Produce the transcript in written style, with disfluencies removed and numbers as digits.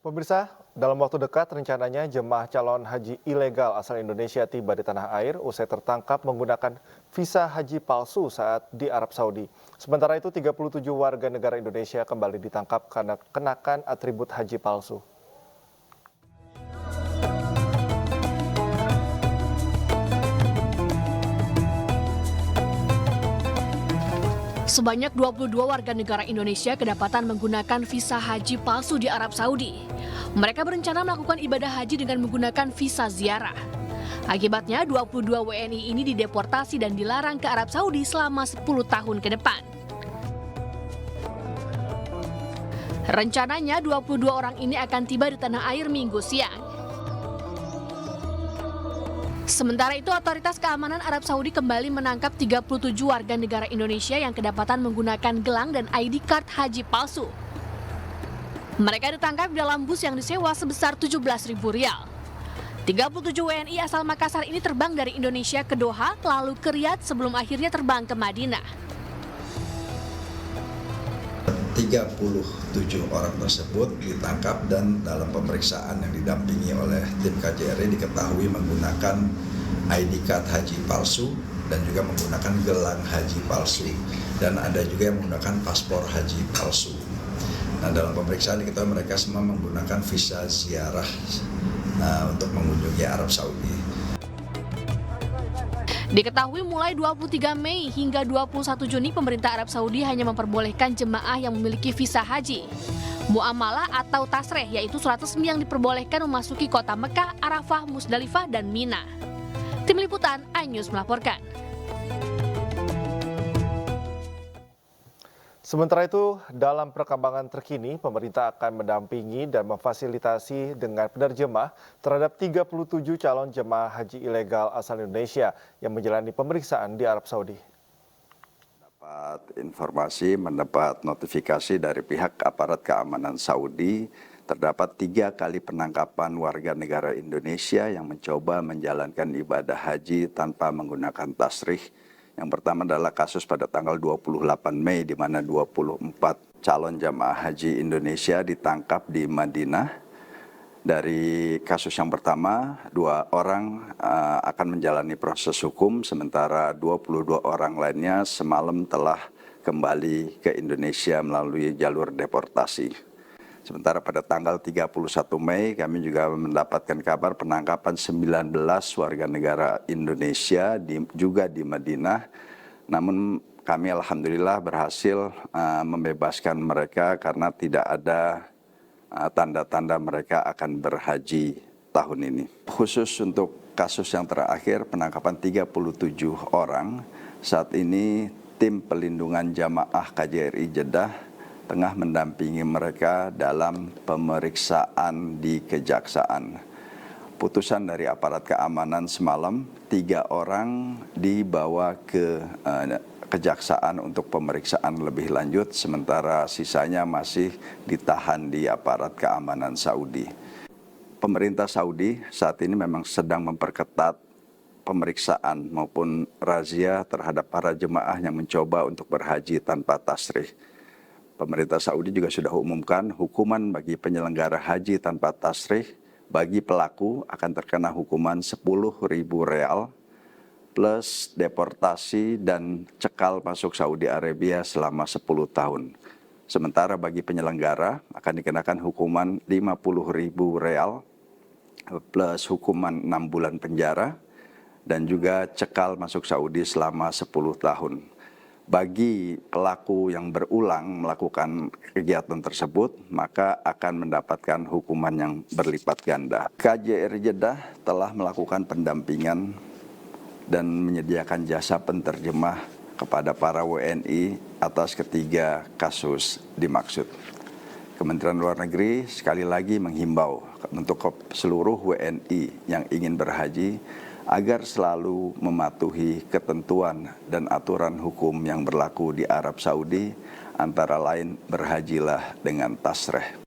Pemirsa, dalam waktu dekat rencananya jemaah calon haji ilegal asal Indonesia tiba di tanah air usai tertangkap menggunakan visa haji palsu saat di Arab Saudi. Sementara itu 37 warga negara Indonesia kembali ditangkap karena kenakan atribut haji palsu. Sebanyak 22 warga negara Indonesia kedapatan menggunakan visa haji palsu di Arab Saudi. Mereka berencana melakukan ibadah haji dengan menggunakan visa ziarah. Akibatnya 22 WNI ini dideportasi dan dilarang ke Arab Saudi selama 10 tahun ke depan. Rencananya 22 orang ini akan tiba di tanah air Minggu siang. Sementara itu, otoritas keamanan Arab Saudi kembali menangkap 37 warga negara Indonesia yang kedapatan menggunakan gelang dan ID card haji palsu. Mereka ditangkap dalam bus yang disewa sebesar Rp17.000. 37 WNI asal Makassar ini terbang dari Indonesia ke Doha, lalu ke Riyadh sebelum akhirnya terbang ke Madinah. 37 orang tersebut ditangkap dan dalam pemeriksaan yang didampingi oleh tim KJRI diketahui menggunakan ID card haji palsu dan juga menggunakan gelang haji palsu dan ada juga yang menggunakan paspor haji palsu. Nah, dalam pemeriksaan diketahui mereka semua menggunakan visa ziarah untuk mengunjungi Arab Saudi. Diketahui mulai 23 Mei hingga 21 Juni pemerintah Arab Saudi hanya memperbolehkan jemaah yang memiliki visa haji. Muamalah atau tasreh, yaitu surat resmi yang diperbolehkan memasuki kota Mekah, Arafah, Musdalifah, dan Mina. Tim Liputan iNews melaporkan. Sementara itu, dalam perkembangan terkini, pemerintah akan mendampingi dan memfasilitasi dengan penerjemah terhadap 37 calon jemaah haji ilegal asal Indonesia yang menjalani pemeriksaan di Arab Saudi. Mendapat informasi, mendapat notifikasi dari pihak aparat keamanan Saudi, terdapat 3 kali penangkapan warga negara Indonesia yang mencoba menjalankan ibadah haji tanpa menggunakan tasrih. Yang pertama adalah kasus pada tanggal 28 Mei di mana 24 calon jamaah haji Indonesia ditangkap di Madinah. Dari kasus yang pertama, 2 orang akan menjalani proses hukum, sementara 22 orang lainnya semalam telah kembali ke Indonesia melalui jalur deportasi. Sementara pada tanggal 31 Mei kami juga mendapatkan kabar penangkapan 19 warga negara Indonesia juga di Madinah. Namun kami alhamdulillah berhasil membebaskan mereka karena tidak ada tanda-tanda mereka akan berhaji tahun ini. Khusus untuk kasus yang terakhir penangkapan 37 orang, saat ini tim pelindungan jamaah KJRI Jeddah tengah mendampingi mereka dalam pemeriksaan di kejaksaan. Putusan dari aparat keamanan semalam, 3 orang dibawa ke kejaksaan untuk pemeriksaan lebih lanjut, sementara sisanya masih ditahan di aparat keamanan Saudi. Pemerintah Saudi saat ini memang sedang memperketat pemeriksaan maupun razia terhadap para jemaah yang mencoba untuk berhaji tanpa tasrih. Pemerintah Saudi juga sudah umumkan hukuman bagi penyelenggara haji tanpa tasrih bagi pelaku akan terkena hukuman 10.000 real plus deportasi dan cekal masuk Saudi Arabia selama 10 tahun. Sementara bagi penyelenggara akan dikenakan hukuman 50.000 real plus hukuman 6 bulan penjara dan juga cekal masuk Saudi selama 10 tahun. Bagi pelaku yang berulang melakukan kegiatan tersebut, maka akan mendapatkan hukuman yang berlipat ganda. KJRI Jeddah telah melakukan pendampingan dan menyediakan jasa penterjemah kepada para WNI atas ketiga kasus dimaksud. Kementerian Luar Negeri sekali lagi menghimbau untuk seluruh WNI yang ingin berhaji agar selalu mematuhi ketentuan dan aturan hukum yang berlaku di Arab Saudi, antara lain berhajilah dengan tasreh.